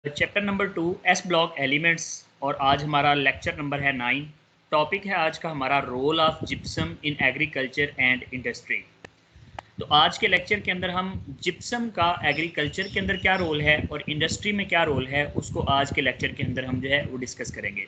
Chapter number 2 S block elements और आज हमारा लेक्चर नंबर है 9। टॉपिक है आज का हमारा role of gypsum in agriculture and industry. तो आज के लेक्चर के अंदर हम जिप्सम का एग्रीकल्चर के अंदर क्या रोल है और इंडस्ट्री में क्या रोल है उसको आज के लेक्चर के अंदर हम जो है वो डिस्कस करेंगे।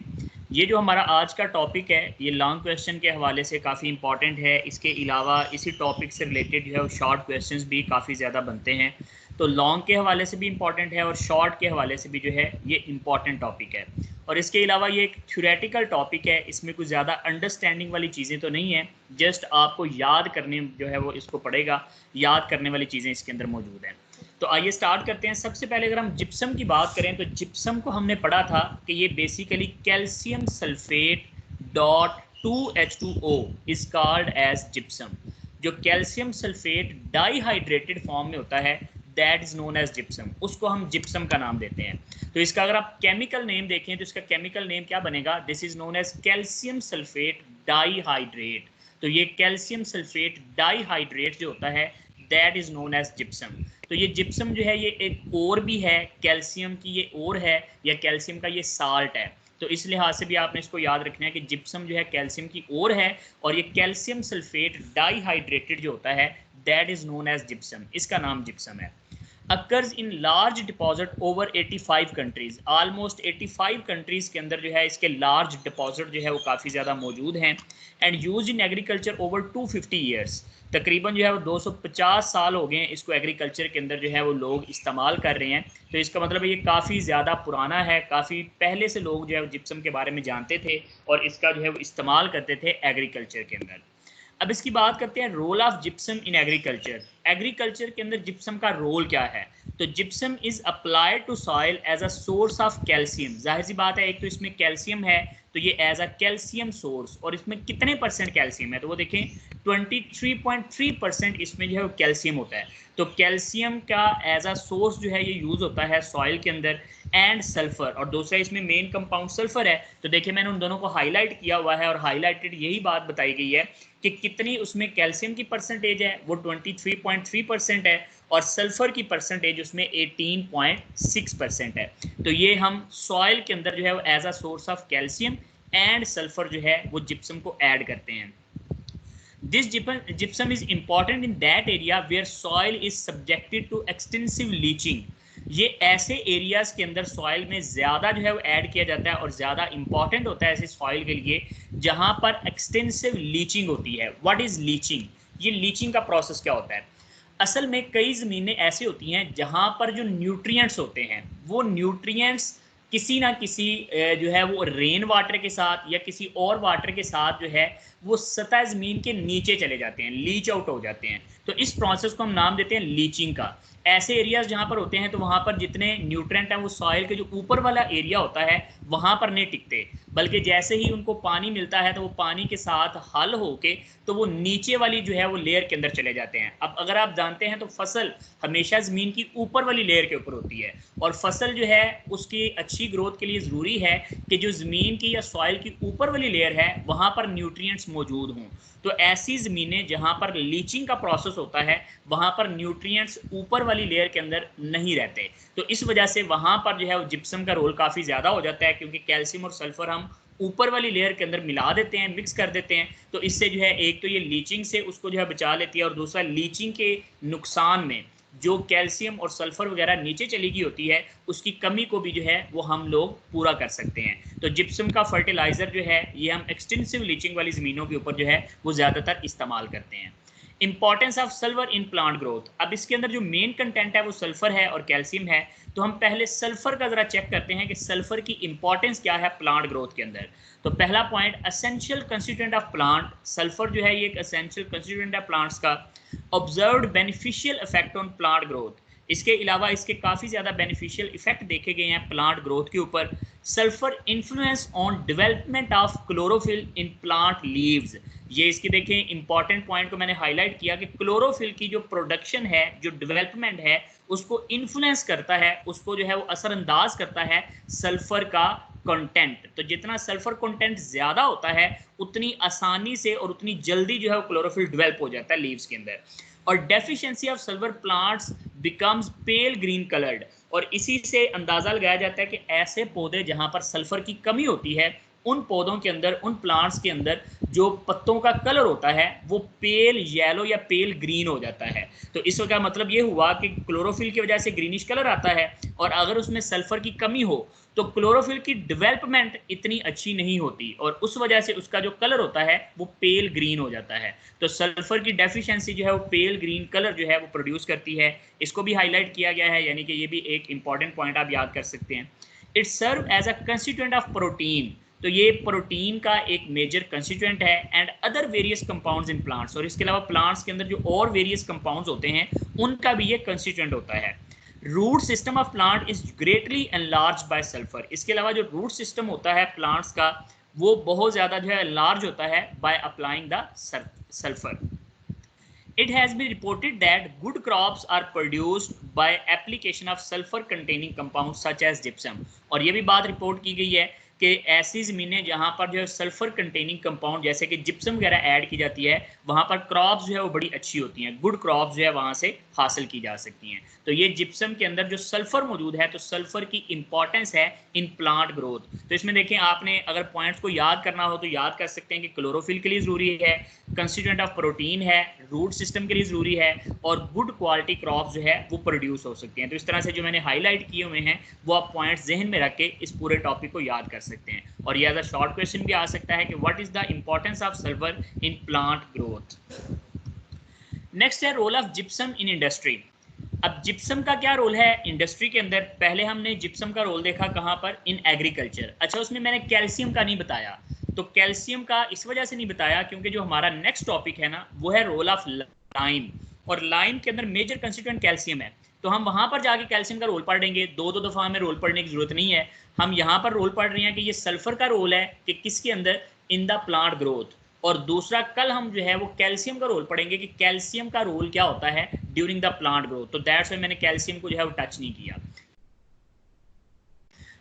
ये जो हमारा आज का टॉपिक है ये लॉन्ग क्वेश्चन के हवाले से काफ़ी इंपॉर्टेंट है। इसके अलावा इसी टॉपिक से रिलेटेड जो है वो शॉर्ट क्वेश्चंस भी काफ़ी ज़्यादा बनते हैं। तो लॉन्ग के हवाले से भी इम्पॉर्टेंट है और शॉर्ट के हवाले से भी जो है ये इम्पॉर्टेंट टॉपिक है। और इसके अलावा ये एक थ्योरेटिकल टॉपिक है, इसमें कुछ ज़्यादा अंडरस्टैंडिंग वाली चीज़ें तो नहीं है, जस्ट आपको याद करने जो है वो इसको पड़ेगा, याद करने वाली चीज़ें इसके अंदर मौजूद हैं। तो आइए स्टार्ट करते हैं। सबसे पहले अगर हम जिप्सम की बात करें तो जिप्सम को हमने पढ़ा था कि ये basically calcium sulphate dot 2H2O is called as gypsum. जो कैल्शियम सल्फेट डाईहाइड्रेटेड फॉर्म में होता है that is known as gypsum, उसको हम जिप्सम का नाम देते हैं। तो इसका अगर आप केमिकल नेम देखें तो इसका केमिकल नेम क्या बनेगा, this is known as calcium sulphate dihydrate. तो ये कैल्शियम सल्फेट डाईहाइड्रेट जो होता है that is known as gypsum. तो ये जिप्सम जो है ये एक और भी है, कैल्शियम की ये और है या कैल्शियम का ये साल्ट है। तो इस लिहाज से भी आपने इसको याद रखना है कि जिप्सम जो है कैल्शियम की और है और ये कैल्शियम सल्फेट डाईहाइड्रेटेड जो होता है that is known as gypsum, इसका नाम जिप्सम है। Occurs in large deposit over 85 countries, almost 85 countries के अंदर जो है इसके लार्ज डिपॉजिट जो है वो काफ़ी ज़्यादा मौजूद हैं। And use in agriculture over 250 years, तकरीबन जो है वो 250 साल हो गए हैं इसको एग्रीकल्चर के अंदर जो है वो लोग इस्तेमाल कर रहे हैं। तो इसका मतलब ये काफ़ी ज़्यादा पुराना है, काफ़ी पहले से लोग जो है जिप्सम के बारे में जानते थे और इसका जो है वो इस्तेमाल करते थे एग्रीकल्चर के अंदर। अब इसकी बात करते हैं role of gypsum in agriculture. Agriculture के अंदर जिप्सम का रोल क्या है। तो gypsum is applied to soil as a source of calcium. जाहिर सी बात है, एक तो इसमें कैल्शियम है तो ये एज अ कैल्शियम सोर्स, और इसमें कितने परसेंट कैल्शियम है तो वो देखें 23.3% इसमें जो है वो कैल्शियम होता है। तो कैल्शियम का एज अ सोर्स जो है ये यूज होता है सॉइल के अंदर। एंड सल्फर, और दूसरा इसमें मेन कंपाउंड सल्फर है। तो देखिए मैंने उन दोनों को हाईलाइट किया हुआ है और हाईलाइटेड यही बात बताई गई है कि कितनी उसमें कैल्शियम की परसेंटेज है, वो 23.3% है और सल्फर की परसेंटेज उसमें 18.6% है। तो ये हम सॉइल के अंदर जो है वो as a source of calcium and sulphur जो है वो जिप्सम को ऐड करते हैं। This gypsum is important in that area where soil is subjected to extensive leaching. ये ऐसे एरियाज के अंदर सॉइल में ज़्यादा जो है वो ऐड किया जाता है और ज़्यादा इंपॉर्टेंट होता है ऐसे सॉइल के लिए जहाँ पर एक्सटेंसिव लीचिंग होती है। व्हाट इज़ लीचिंग, ये लीचिंग का प्रोसेस क्या होता है। असल में कई ज़मीनें ऐसी होती हैं जहाँ पर जो न्यूट्रिएंट्स होते हैं वो न्यूट्रिएंट्स किसी ना किसी जो है वो रेन वाटर के साथ या किसी और वाटर के साथ जो है वो सतह ज़मीन के नीचे चले जाते हैं, लीच आउट हो जाते हैं। तो इस प्रोसेस को हम नाम देते हैं लीचिंग का। ऐसे एरियाज जहाँ पर होते हैं तो वहाँ पर जितने न्यूट्रेंट हैं वो सॉइल के जो ऊपर वाला एरिया होता है वहाँ पर नहीं टिकते, बल्कि जैसे ही उनको पानी मिलता है तो वो पानी के साथ हल होके तो वो नीचे वाली जो है वो लेयर के अंदर चले जाते हैं। अब अगर आप जानते हैं तो फसल हमेशा ज़मीन की ऊपर वाली लेयर के ऊपर होती है और फसल जो है उसकी अच्छी ग्रोथ के लिए ज़रूरी है कि जो ज़मीन की या सॉइल की ऊपर वाली लेयर है वहाँ पर न्यूट्रिएंट्स मौजूद हों। तो ऐसी ज़मीनें जहाँ पर लीचिंग का प्रोसेस होता है वहाँ पर न्यूट्रिएंट्स ऊपर वाली लेयर के अंदर नहीं रहते। तो इस वजह से वहाँ पर जो है जिप्सम का रोल काफ़ी ज़्यादा हो जाता है, क्योंकि कैल्शियम और सल्फर हम ऊपर वाली लेयर के अंदर मिला देते हैं, मिक्स कर देते हैं। तो इससे जो है एक तो ये लीचिंग से उसको जो है बचा लेती है और दूसरा लीचिंग के नुकसान में जो कैल्शियम और सल्फर वगैरह नीचे चली गई होती है उसकी कमी को भी जो है वो हम लोग पूरा कर सकते हैं। तो जिप्सम का फर्टिलाइज़र जो है ये हम एक्सटेंसिव लीचिंग वाली ज़मीनों के ऊपर जो है वो ज़्यादातर इस्तेमाल करते हैं। Importance of sulphur in plant growth. अब इसके अंदर जो मेन कंटेंट है वो सल्फर है और कैल्शियम है। तो हम पहले सल्फर का ज़रा चेक करते हैं कि सल्फर की इंपॉर्टेंस क्या है प्लांट ग्रोथ के अंदर। तो पहला point, essential constituent of plant. Sulphur जो है ये एक असेंशियल कंस्टिट्यूएंट है प्लांट्स का। Observed beneficial effect on plant growth, इसके अलावा इसके काफ़ी ज़्यादा बेनिफिशियल इफेक्ट देखे गए हैं प्लांट ग्रोथ के ऊपर। Sulphur influence on development of chlorophyll in plant leaves. ये इसकी देखें इंपॉर्टेंट पॉइंट को मैंने हाईलाइट किया कि क्लोरोफिल की जो प्रोडक्शन है, जो डेवलपमेंट है, उसको इन्फ्लुएंस करता है, उसको जो है वो असरअंदाज करता है सल्फर का कंटेंट। तो जितना सल्फर कंटेंट ज़्यादा होता है उतनी आसानी से और उतनी जल्दी जो है वो क्लोरोफिल डेवलप हो जाता है लीव्स के अंदर। और deficiency of sulphur plants becomes pale green coloured. और इसी से अंदाज़ा लगाया जाता है कि ऐसे पौधे जहाँ पर सल्फ़र की कमी होती है उन पौधों के अंदर, उन प्लांट्स के अंदर जो पत्तों का कलर होता है वो पेल येलो या पेल ग्रीन हो जाता है। तो इसका मतलब ये हुआ कि क्लोरोफिल की वजह से ग्रीनिश कलर आता है, और अगर उसमें सल्फर की कमी हो तो क्लोरोफिल की डेवलपमेंट इतनी अच्छी नहीं होती और उस वजह से उसका जो कलर होता है वो पेल ग्रीन हो जाता है। तो सल्फर की डेफिशिएंसी जो है वो पेल ग्रीन कलर जो है वो प्रोड्यूस करती है। इसको भी हाईलाइट किया गया है, यानी कि ये भी एक इंपॉर्टेंट पॉइंट आप याद कर सकते हैं। It serve as a constituent of protein, तो ये प्रोटीन का एक मेजर कंस्टिट्यूएंट है, and other various compounds in plants, और इसके अलावा प्लांट्स के अंदर जो और वेरियस कंपाउंड्स होते हैं उनका भी ये कंस्टिट्यूएंट होता है। Root system of plant is greatly enlarge by sulphur, इसके अलावा जो रूट सिस्टम होता है प्लांट्स का वो बहुत ज़्यादा जो है एनलार्ज होता है by applying the sulphur. It has been reported that good crops are produced by application of sulfur containing compounds such as gypsum, और ये भी बात रिपोर्ट की गई है कि ऐसी ज़मीनें जहाँ पर जो है सल्फर कंटेनिंग कंपाउंड जैसे कि जिप्सम वगैरह ऐड की जाती है वहाँ पर क्रॉप्स जो है वो बड़ी अच्छी होती हैं, गुड क्रॉप्स जो है वहाँ से हासिल की जा सकती हैं। तो ये जिप्सम के अंदर जो सल्फर मौजूद है, तो सल्फर की इंपॉर्टेंस है इन प्लांट ग्रोथ। तो इसमें देखें, आपने अगर पॉइंट्स को याद करना हो तो याद कर सकते हैं कि क्लोरोफिल के लिए ज़रूरी है, कंस्टिट्यूएंट ऑफ प्रोटीन है, रूट सिस्टम के लिए ज़रूरी है, और गुड क्वालिटी क्रॉप्स जो है वो प्रोड्यूस हो सकती हैं। तो इस तरह से जो मैंने हाईलाइट किए हुए हैं वो आप पॉइंट्स जहन में रख के इस पूरे टॉपिक को याद कर सकते हैं। और ये एज अ शॉर्ट क्वेश्चन भी आ सकता है कि what is the importance of sulphur in plant growth. Next है role of gypsum in industry. अब जिप्सम का क्या रोल है इंडस्ट्री के अंदर? पहले हमने जिप्सम का रोल देखा कहाँ पर, इन एग्रीकल्चर। अच्छा, उसमें मैंने कैल्शियम का नहीं बताया, तो कैल्शियम का इस वजह से नहीं बताया क्योंकि जो हमारा नेक्स्ट टॉपिक है ना वो है रोल ऑफ लाइम, और लाइम के अंदर मेजर कंस्टिट्यूएंट कैल्शियम है। तो हम वहां पर जाके कैल्शियम का रोल पढ़ेंगे, दो दफा हमें रोल पढ़ने की जरूरत नहीं है। हम यहाँ पर रोल पढ़ रहे हैं कि ये सल्फर का रोल है कि किसके अंदर, इन द प्लांट ग्रोथ। और दूसरा कल हम जो है वो कैल्शियम का रोल पढ़ेंगे कि कैल्शियम का रोल क्या होता है ड्यूरिंग द प्लांट ग्रोथ। तो दैट्स व्हाई मैंने कैल्शियम को जो है वो टच नहीं किया।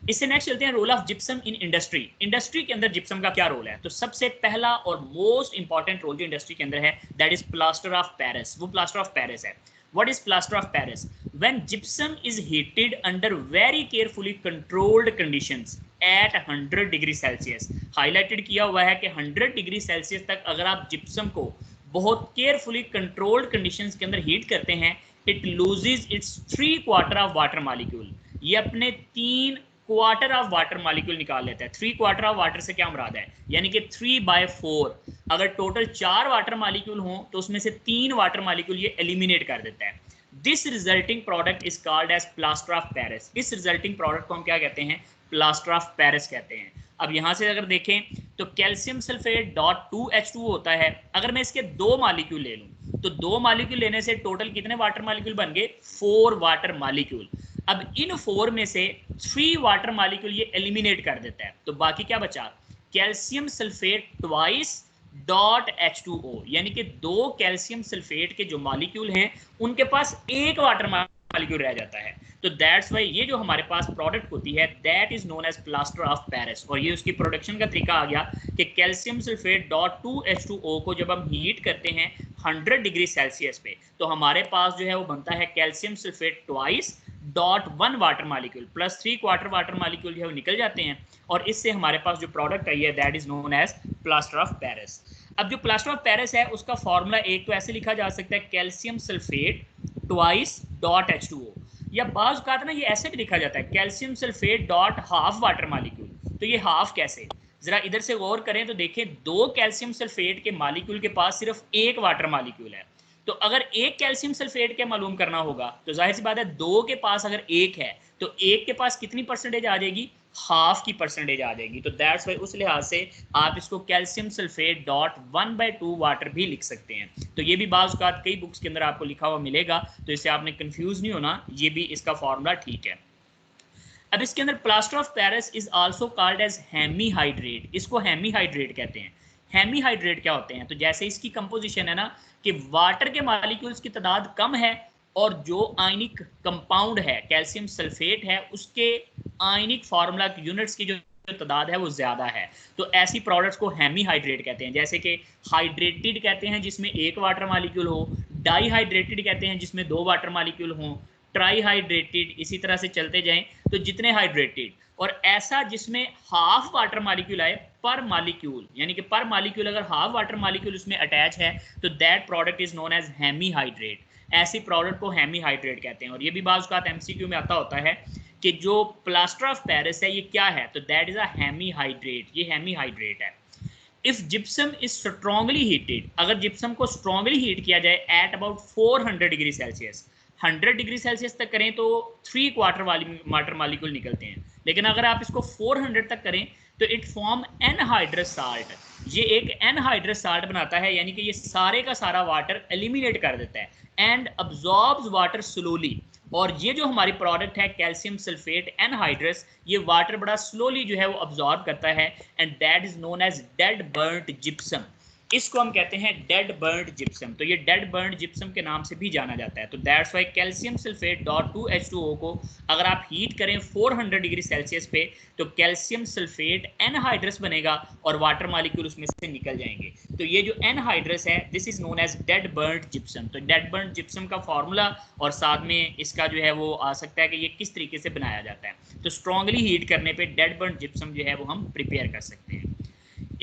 इससे नेक्स्ट चलते हैं role of gypsum in industry. Industry के अंदर जिप्सम का क्या रोल है? तो सबसे पहला और मोस्ट इंपॉर्टेंट रोल जो इंडस्ट्री के अंदर है that is plaster of Paris. वो प्लास्टर ऑफ पेरिस है। What is plaster of Paris? When gypsum is heated under very carefully controlled conditions at 100 degree Celsius, highlighted किया हुआ है कि 100 डिग्री सेल्सियस तक अगर आप जिप्सम को बहुत केयरफुली कंट्रोल्ड कंडीशंस के अंदर हीट करते हैं, it loses it's 3/4 of water molecule. ये अपने 3/4 ऑफ वाटर मॉलिक्यूल निकाल लेता है। 3/4 ऑफ वाटर से क्या मुराद है, यानी कि 3/4। अगर टोटल 4 वाटर मॉलिक्यूल हों तो उसमें से 3 वाटर मॉलिक्यूल ये एलिमिनेट कर देता है। This resulting product is called as plaster of Paris. इस रिजल्टिंग प्रोडक्ट को हम क्या कहते हैं? प्लास्टर ऑफ पेरिस कहते हैं। अब यहाँ से अगर देखें तो कैल्शियम सल्फेट .2H2 होता है। अगर मैं इसके 2 मॉलिक्यूल ले लूँ तो 2 मॉलिक्यूल लेने से टोटल कितने वाटर मॉलिक्यूल बन गए? 4 वाटर मॉलिक्यूल। अब इन 4 में से 3 वाटर मॉलिक्यूल ये एलिमिनेट कर देता है, तो बाकी क्या बचा? कैल्शियम सल्फेट ट्वाइस .H2O, यानी कि 2 कैल्शियम सल्फेट के जो मॉलिक्यूल हैं उनके पास 1 वाटर मॉलिक्यूल रह जाता है। तो दैट्स वाई ये जो हमारे पास प्रोडक्ट होती है that is known as plaster of Paris. और ये उसकी प्रोडक्शन का तरीका आ गया कि कैल्शियम सल्फेट .2H2O को जब हम हीट करते हैं 100 डिग्री सेल्सियस पे, तो हमारे पास जो है वो बनता है calcium sulphate twice .1 water molecule plus 3/4 water molecule जो है वो निकल जाते हैं, और इससे हमारे पास जो प्रोडक्ट आई है that is known as plaster of Paris. अब जो प्लास्टर ऑफ पेरिस है उसका फॉर्मूला एक तो ऐसे लिखा जा सकता है कैल्शियम सल्फेट ट्वाइस .H2O, या बाज़ औक़ात ना ये ऐसे भी लिखा जाता है कैल्शियम सल्फेट .1/2 वाटर मॉलिक्यूल। तो ये हाफ कैसे, जरा इधर से गौर करें तो देखें 2 कैल्शियम सल्फेट के मॉलिक्यूल के पास सिर्फ 1 वाटर मॉलिक्यूल है। तो अगर 1 कैल्शियम सल्फेट के मालूम करना होगा तो जाहिर सी बात है 2 के पास अगर 1 है तो 1 के पास कितनी परसेंटेज आ जाएगी? हाफ की परसेंटेज आ जाएगी। तो दैट्स वाई उस लिहाज से आप इसको कैल्शियम सल्फेट .1/2 वाटर भी लिख सकते हैं। तो ये भी बाज़ औक़ात कई बुक्स के अंदर आपको लिखा हुआ मिलेगा, तो इससे आपने कंफ्यूज नहीं होना, ये भी इसका फॉर्मूला ठीक है। अब इसके अंदर plaster of Paris is also called as hemihydrate. इसको हेमीहाइड्रेट कहते हैं। हेमीहाइड्रेट क्या होते हैं? तो जैसे इसकी कंपोजिशन है ना कि वाटर के मॉलिक्यूल्स की तादाद कम है और जो आयनिक कंपाउंड है कैल्शियम सल्फेट है उसके आयनिक फार्मूला यूनिट्स की जो तादाद है वो ज़्यादा है। तो ऐसी प्रोडक्ट्स को हेमीहाइड्रेट कहते हैं। जैसे कि हाइड्रेटेड कहते हैं जिसमें 1 वाटर मॉलिक्यूल हो, डाईहाइड्रेटेड कहते हैं जिसमें 2 वाटर मॉलिक्यूल हों, ट्राई हाइड्रेटेड, इसी तरह से चलते जाएं तो जितने हाइड्रेटेड, और ऐसा जिसमें हाफ वाटर मॉलिक्यूल आए पर मॉलिक्यूल, यानी कि पर मॉलिक्यूल अगर हाफ वाटर मॉलिक्यूल उसमें अटैच है तो that product is known as hemihydrate. ऐसी प्रोडक्ट को हेमी हाइड्रेट कहते हैं। और ये भी बाज़ औक़ात एमसीक्यू में आता होता है कि जो प्लास्टर ऑफ पेरिस है ये क्या है, तो that is a hemihydrate, ये हेमी हाइड्रेट है। If gypsum is strongly heated, अगर जिप्सम को स्ट्रांगली हीट किया जाए at about 400 degree Celsius, 100 degree Celsius तक करें तो 3/4 वाटर मॉलिक्यूल निकलते हैं, लेकिन अगर आप इसको 400 तक करें तो इट फॉर्म एनहाइड्रस साल्ट, ये एक एनहाइड्रस साल्ट बनाता है, यानी कि ये सारे का सारा वाटर एलिमिनेट कर देता है एंड अब्जॉर्ब्स वाटर स्लोली। और ये जो हमारी प्रोडक्ट है कैल्शियम सल्फेट एनहाइड्रस, ये वाटर बड़ा स्लोली जो है वो अब्जॉर्ब करता है and that is known as dead burnt gypsum. इसको हम कहते हैं डेड बर्न्ट जिप्सम। तो ये डेड बर्न्ट जिप्सम के नाम से भी जाना जाता है। तो that's why calcium sulphate dot 2H2O को अगर आप हीट करें 400 डिग्री सेल्सियस पे तो कैल्शियम सल्फेट एनहाइड्रस बनेगा और वाटर मॉलिक्यूल उसमें से निकल जाएंगे। तो ये जो एनहाइड्रस है this is known as dead burnt gypsum. तो डेड बर्न्ट जिप्सम का फार्मूला और साथ में इसका जो है वो आ सकता है कि ये किस तरीके से बनाया जाता है। तो स्ट्रांगली हीट करने पे डेड बर्न्ट जिप्सम जो है वो हम प्रिपेयर कर सकते हैं।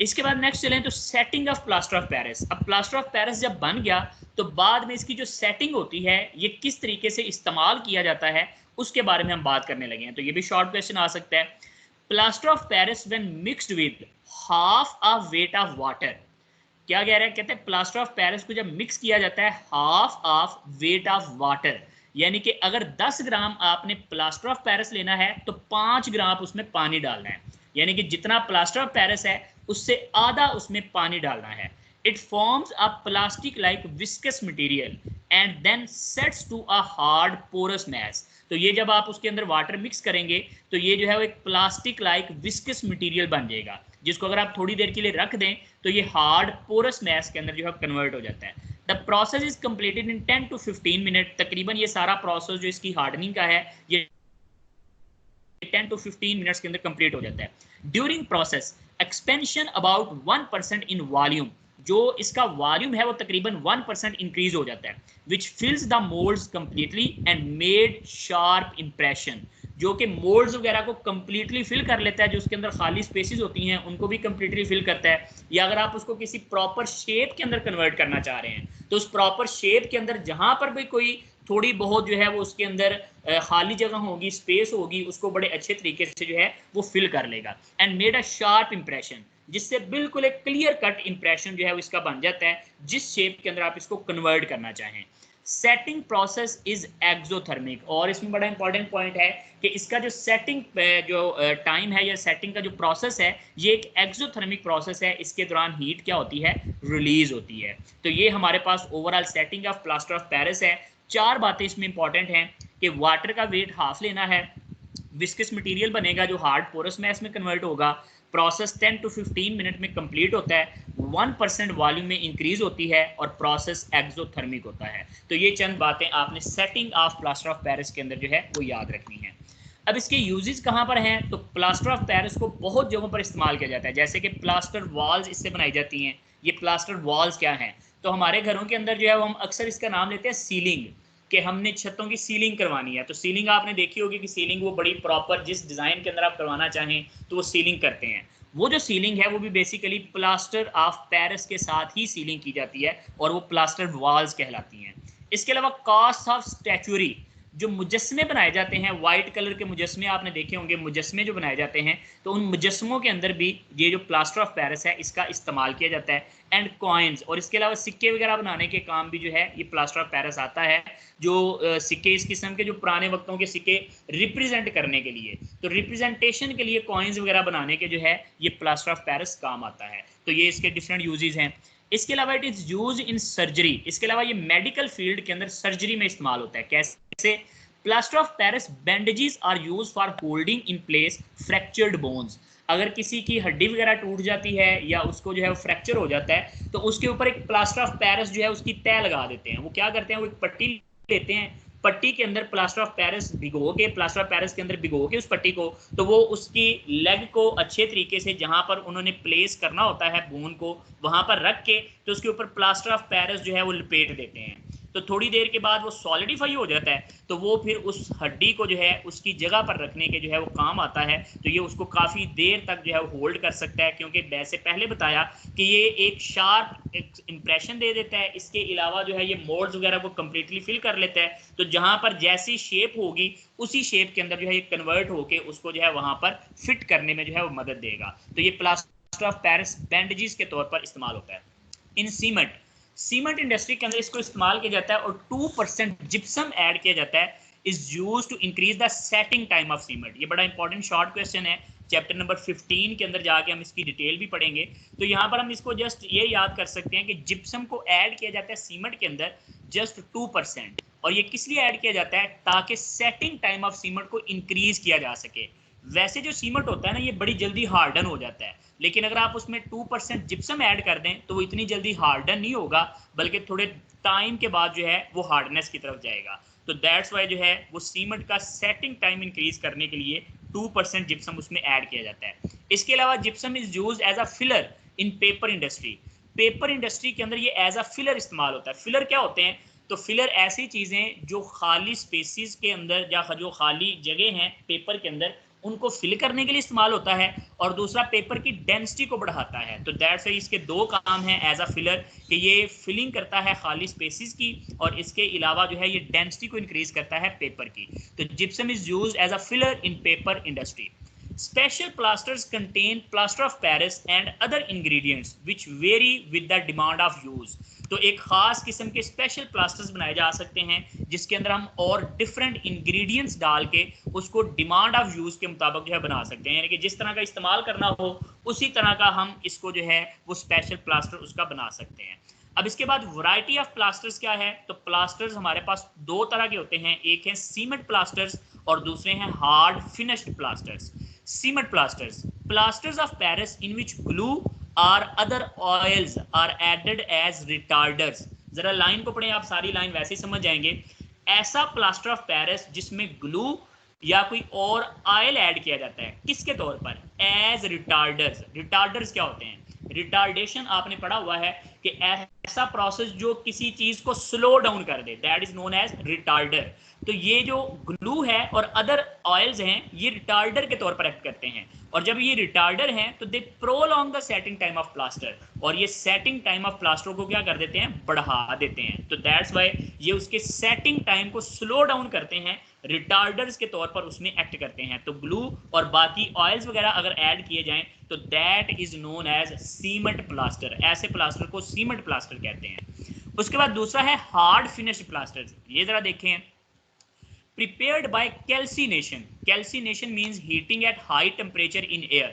इसके बाद नेक्स्ट चलें तो setting of plaster of Paris. अब प्लास्टर ऑफ पेरिस जब बन गया तो बाद में इसकी जो सेटिंग होती है ये किस तरीके से इस्तेमाल किया जाता है उसके बारे में हम बात करने लगे हैं। तो ये भी शॉर्ट क्वेश्चन आ सकता है। Plaster of Paris when mixed with half a weight of water, क्या कह रहा है, कहते हैं प्लास्टर ऑफ पेरिस को जब मिक्स किया जाता है half of weight of water, यानी कि अगर 10 ग्राम आपने प्लास्टर ऑफ पेरिस लेना है तो 5 ग्राम उसमें पानी डालना है, यानी कि जितना प्लास्टर ऑफ पेरिस है उससे आधा उसमें पानी डालना है। It forms a plastic like viscous material and then sets to a hard porous mass. तो ये जब आप उसके अंदर वाटर मिक्स करेंगे तो ये जो है वो एक प्लास्टिक लाइक विस्कस मटेरियल बन जाएगा, जिसको अगर आप थोड़ी देर के लिए रख दें तो ये हार्ड पोरस मैस के अंदर जो है कन्वर्ट हो जाता है। The process is completed in 10 to 15 minute. तकरीबन ये सारा प्रोसेस जो इसकी हार्डनिंग का है ये 10 to 15 मिनट्स के अंदर कंप्लीट हो जाता है। During process expansion about 1% in volume, जो इसका वॉल्यूम है वो तकरीबन 1% इंक्रीज हो जाता है, which fills the moulds completely and made sharp impression, जो कि मोल्ड्स वगैरह को कंप्लीटली फिल कर लेता है, जो उसके अंदर खाली स्पेसेस होती हैं उनको भी कंप्लीटली फिल करता है। या अगर आप उसको किसी प्रॉपर शेप के अंदर कन्वर्ट करना चाह रहे हैं तो उस प्रॉपर शेप के अंदर जहां पर भी कोई थोड़ी बहुत जो है वो उसके अंदर खाली जगह होगी, स्पेस होगी, उसको बड़े अच्छे तरीके से जो है वो फिल कर लेगा and made a sharp impression, जिससे बिल्कुल एक क्लियर कट इंप्रेशन जो है वो इसका बन जाता है जिस शेप के अंदर आप इसको कन्वर्ट करना चाहें। सेटिंग प्रोसेस इज एक्सोथर्मिक, और इसमें बड़ा इंपॉर्टेंट पॉइंट है कि इसका जो सेटिंग जो टाइम है या सेटिंग का जो प्रोसेस है ये एक एक्सोथर्मिक प्रोसेस है। इसके दौरान हीट क्या होती है, रिलीज होती है। तो ये हमारे पास overall setting of plaster of Paris है। 4 बातें इसमें इंपॉर्टेंट हैं कि वाटर का वेट हाफ लेना है, विस्कस मटेरियल बनेगा जो हार्ड पोरस मैस में कन्वर्ट होगा, प्रोसेस 10 to 15 मिनट में कंप्लीट होता है, 1% वॉल्यूम में इंक्रीज होती है और प्रोसेस एक्सोथर्मिक होता है। तो ये चंद बातें आपने setting of plaster of Paris के अंदर जो है वो याद रखनी है। अब इसके यूजेस कहाँ पर हैं, तो प्लास्टर ऑफ पेरिस को बहुत जगहों पर इस्तेमाल किया जाता है, जैसे कि प्लास्टर वॉल्स इससे बनाई जाती हैं। ये प्लास्टर वॉल्स क्या हैं, तो हमारे घरों के अंदर जो है वो हम अक्सर इसका नाम लेते हैं सीलिंग, कि हमने छतों की सीलिंग करवानी है। तो सीलिंग आपने देखी होगी कि सीलिंग वो बड़ी प्रॉपर जिस डिज़ाइन के अंदर आप करवाना चाहें तो वो सीलिंग करते हैं। वो जो सीलिंग है वो भी बेसिकली प्लास्टर ऑफ पेरिस के साथ ही सीलिंग की जाती है और वो प्लास्टर वॉल्स कहलाती हैं। इसके अलावा कास्ट ऑफ स्टैचुरी, जो मुजस्मे बनाए जाते हैं, वाइट कलर के मुजस्मे आपने देखे होंगे, मुजस्मे जो बनाए जाते हैं तो उन मुजस्मों के अंदर भी ये जो प्लास्टर ऑफ पेरिस है इसका इस्तेमाल किया जाता है। एंड कॉइन्स, और इसके अलावा सिक्के वगैरह बनाने के काम भी जो है ये प्लास्टर ऑफ पेरिस आता है। जो सिक्के इस किस्म के जो पुराने वक्तों के सिक्के रिप्रेजेंट करने के लिए, तो रिप्रेजेंटेशन के लिए कॉइन्स वगैरह बनाने के जो है ये प्लास्टर ऑफ पेरिस काम आता है। तो ये इसके डिफरेंट यूजेस हैं। इसके अलावा it is use in surgery, इसके अलावा ये मेडिकल फील्ड के अंदर सर्जरी में इस्तेमाल होता है। कैसे, plaster of Paris bandages are use for holding in place fractured bones, अगर किसी की हड्डी वगैरह टूट जाती है या उसको जो है फ्रैक्चर हो जाता है तो उसके ऊपर एक प्लास्टर ऑफ पेरिस जो है उसकी तय लगा देते हैं। वो क्या करते हैं, वो एक पट्टी लेते हैं, पट्टी के अंदर प्लास्टर ऑफ पेरिस भिगो के, प्लास्टर ऑफ पेरिस के अंदर भिगो के उस पट्टी को, तो वो उसकी लेग को अच्छे तरीके से जहां पर उन्होंने प्लेस करना होता है बोन को वहां पर रख के तो उसके ऊपर प्लास्टर ऑफ पेरिस जो है वो लपेट देते हैं। तो थोड़ी देर के बाद वो सॉलिडिफाई हो जाता है, तो वो फिर उस हड्डी को जो है उसकी जगह पर रखने के जो है वो काम आता है। तो ये उसको काफ़ी देर तक जो है होल्ड कर सकता है, क्योंकि वैसे पहले बताया कि ये एक शार्प इंप्रेशन दे देता है, इसके अलावा जो है ये मोल्ड्स वगैरह को कम्प्लीटली फिल कर लेता है। तो जहाँ पर जैसी शेप होगी उसी शेप के अंदर जो है ये कन्वर्ट होके उसको जो है वहाँ पर फिट करने में जो है वो मदद देगा। तो ये प्लास्टर ऑफ पेरिस बैंडेजेस के तौर पर इस्तेमाल होता है। इन सीमेंट इंडस्ट्री के अंदर इसको इस्तेमाल किया जाता है और 2% जिप्सम ऐड किया जाता है, is used to increase the setting time of cement. ये बड़ा इंपॉर्टेंट शॉर्ट क्वेश्चन है, चैप्टर नंबर 15 के अंदर जाके हम इसकी डिटेल भी पढ़ेंगे। तो यहाँ पर हम इसको जस्ट ये याद कर सकते हैं कि जिप्सम को ऐड किया जाता है सीमेंट के अंदर जस्ट 2%, और ये किस लिए ऐड किया जाता है, ताकि सेटिंग टाइम ऑफ सीमेंट को इंक्रीज किया जा सके। वैसे जो सीमेंट होता है ना ये बड़ी जल्दी हार्डन हो जाता है, लेकिन अगर आप उसमें 2% जिप्सम ऐड कर दें तो वो इतनी जल्दी हार्डन नहीं होगा, बल्कि थोड़े टाइम के बाद जो है वो हार्डनेस की तरफ जाएगा। तो दैट्स वाई जो है वो सीमेंट का सेटिंग टाइम इंक्रीज करने के लिए 2% जिप्सम उसमें ऐड किया जाता है। इसके अलावा gypsum is used as a filler in paper industry. Paper industry के अंदर ये एज अ फिलर इस्तेमाल होता है। फिलर क्या होते हैं, तो फिलर ऐसी चीज़ें जो खाली स्पेसिस के अंदर या जो खाली जगह हैं पेपर के अंदर उनको फिल करने के लिए इस्तेमाल होता है, और दूसरा पेपर की डेंसिटी को बढ़ाता है। तो दैट्स व्हाई इसके दो काम हैं एज अ फिलर, कि ये फिलिंग करता है खाली स्पेसिस की, और इसके अलावा जो है ये डेंसिटी को इंक्रीज करता है पेपर की। तो gypsum is used as a filler in paper industry. Special plasters contain plaster of Paris and other ingredients which vary with the demand of use. तो एक खास किस्म के स्पेशल प्लास्टर्स बनाए जा सकते हैं जिसके अंदर हम और डिफरेंट इंग्रेडिएंट्स डाल के उसको डिमांड ऑफ यूज के मुताबिक जो है बना सकते हैं, यानी कि जिस तरह का इस्तेमाल करना हो उसी तरह का हम इसको जो है वो स्पेशल प्लास्टर उसका बना सकते हैं। अब इसके बाद वैरायटी ऑफ प्लास्टर्स क्या है, तो प्लास्टर्स हमारे पास दो तरह के होते हैं, एक है सीमेंट प्लास्टर्स और दूसरे हैं hard finished plasters. Cement plasters of Paris in which glue or other oils are added as retarders। जरा लाइन को पढ़ें आप, सारी लाइन वैसे ही समझ जाएंगे। ऐसा प्लास्टर ऑफ पेरिस जिसमें ग्लू या कोई और ऑयल ऐड किया जाता है, किसके तौर पर, एज रिटार्डर्स। रिटार्डर्स क्या होते हैं, रिटार्डेशन आपने पढ़ा हुआ है कि ऐसा प्रोसेस जो किसी चीज को स्लो डाउन कर दे, that is known as retarder. तो ये जो ग्लू है और अदर ऑयल्स हैं ये रिटार्डर के तौर पर एक्ट करते हैं, और जब ये रिटार्डर हैं तो they prolong the setting time of plaster, और ये सेटिंग टाइम ऑफ प्लास्टर को क्या कर देते हैं, बढ़ा देते हैं। तो दैट्स वाई ये उसके सेटिंग टाइम को स्लो डाउन करते हैं, रिटार्डर्स के तौर पर उसमें एक्ट करते हैं। तो ग्लू और बाकी ऑयल्स वगैरह अगर ऐड किए जाएं तो that is known as cement plaster. ऐसे प्लास्टर को सीमेंट प्लास्टर कहते हैं। उसके बाद दूसरा है हार्ड फिनिश्ड प्लास्टर। ये जरा देखें, prepared by calcination। calcination means heating at high temperature in air।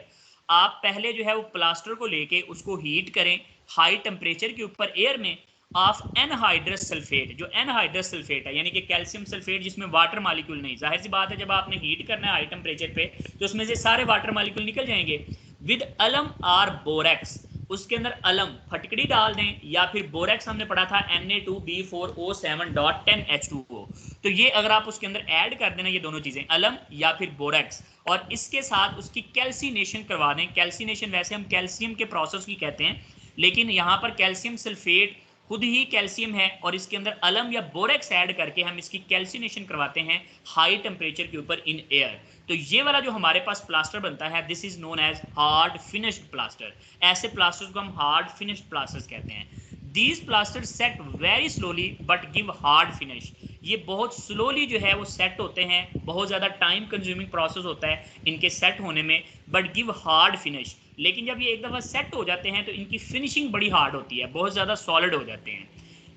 आप पहले जो है वो प्लास्टर को लेके उसको हीट करें हाई टेम्परेचर के ऊपर एयर में, ऑफ एनहाइड्रस सल्फेट। जो एनहाइड्रस सल्फेट है यानी कि कैल्शियम सल्फेट जिसमें वाटर मॉलिक्यूल नहीं, जाहिर सी बात है जब आपने हीट करना है हाई टेम्परेचर पे तो उसमें से सारे वाटर मॉलिक्यूल निकल जाएंगे। विद अलम आर बोरेक्स, उसके अंदर अलम फटकड़ी डाल दें, या फिर बोरेक्स हमने पढ़ा था Na2B4O7.10H2O। तो ये अगर आप उसके अंदर ऐड कर देना ये दोनों चीजें, अलम या फिर बोरेक्स, और इसके साथ उसकी कैल्सिनेशन करवा दें। कैल्सिनेशन वैसे हम कैल्शियम के प्रोसेस की कहते हैं, लेकिन यहाँ पर कैल्शियम सल्फेट खुद ही कैल्शियम है और इसके अंदर अलम या बोरेक्स ऐड करके हम इसकी कैल्सिनेशन करवाते हैं हाई टेम्परेचर के ऊपर इन एयर। तो ये वाला जो हमारे पास प्लास्टर बनता है this is known as hard finished plaster. ऐसे प्लास्टर्स को हम हार्ड फिनिश्ड प्लास्टर्स कहते हैं। These plasters set very slowly but give hard finish. ये बहुत स्लोली जो है वो सेट होते हैं, बहुत ज़्यादा टाइम कंज्यूमिंग प्रोसेस होता है इनके सेट होने में, बट गिव हार्ड फिनिश। लेकिन जब ये एक दफ़ा सेट हो जाते हैं तो इनकी फिनिशिंग बड़ी हार्ड होती है, बहुत ज़्यादा सॉलिड हो जाते हैं।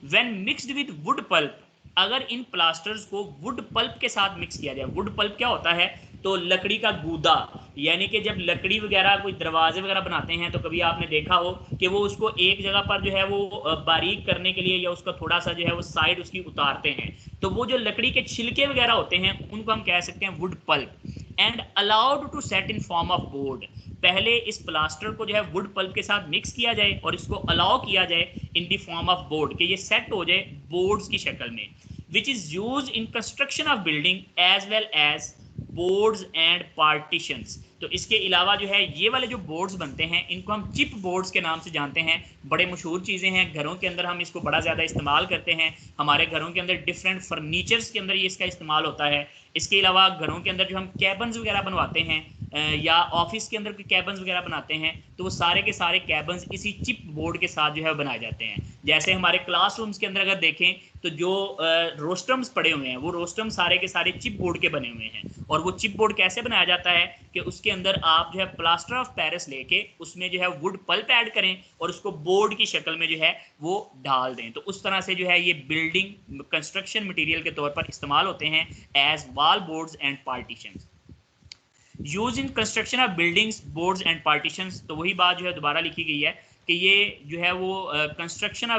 When mixed with wood pulp, अगर इन प्लास्टर्स को वुड पल्प के साथ मिक्स किया जाए, वुड पल्प क्या होता है, तो लकड़ी का गूदा, यानी कि जब लकड़ी वगैरह कोई दरवाजे वगैरह बनाते हैं तो कभी आपने देखा हो कि वो उसको एक जगह पर जो है वो बारीक करने के लिए या उसका थोड़ा सा जो है वो साइड उसकी उतारते हैं, तो वो जो लकड़ी के छिलके वगैरह होते हैं उनको हम कह सकते हैं wood pulp. And allowed to set in form of board, पहले इस प्लास्टर को जो है वुड पल्प के साथ मिक्स किया जाए और इसको अलाउ किया जाए in the form of board, कि ये सेट हो जाए बोर्ड्स की शक्ल में, which is used in construction of building as well as boards and partitions. तो इसके अलावा जो है ये वाले जो बोर्ड्स बनते हैं इनको हम चिप बोर्ड्स के नाम से जानते हैं। बड़े मशहूर चीज़ें हैं, घरों के अंदर हम इसको बड़ा ज़्यादा इस्तेमाल करते हैं। हमारे घरों के अंदर डिफरेंट फर्नीचर्स के अंदर ये इसका इस्तेमाल होता है। इसके अलावा घरों के अंदर जो हम कैबन्स वगैरह बनवाते हैं या ऑफिस के अंदर कोई कैबन्स वगैरह बनाते हैं तो वो सारे के सारे कैबन्स इसी चिप बोर्ड के साथ जो है बनाए जाते हैं। जैसे हमारे क्लासरूम्स के अंदर अगर देखें तो जो रोस्टम्स पड़े हुए हैं वो रोस्टम सारे के सारे चिप बोर्ड के बने हुए हैं। और वो चिप बोर्ड कैसे बनाया जाता है कि उसके अंदर आप जो है प्लास्टर ऑफ पेरिस लेके उसमें जो है वुड पल्प ऐड करें और उसको बोर्ड की शक्ल में जो है वो डाल दें। तो उस तरह से जो है ये बिल्डिंग कंस्ट्रक्शन मटेरियल के तौर पर इस्तेमाल होते हैं as wall boards and partitions. Use in construction of buildings boards and partitions. तो वही बात जो है दोबारा लिखी गई है कि ये जो है वो कंस्ट्रक्शन ऑफ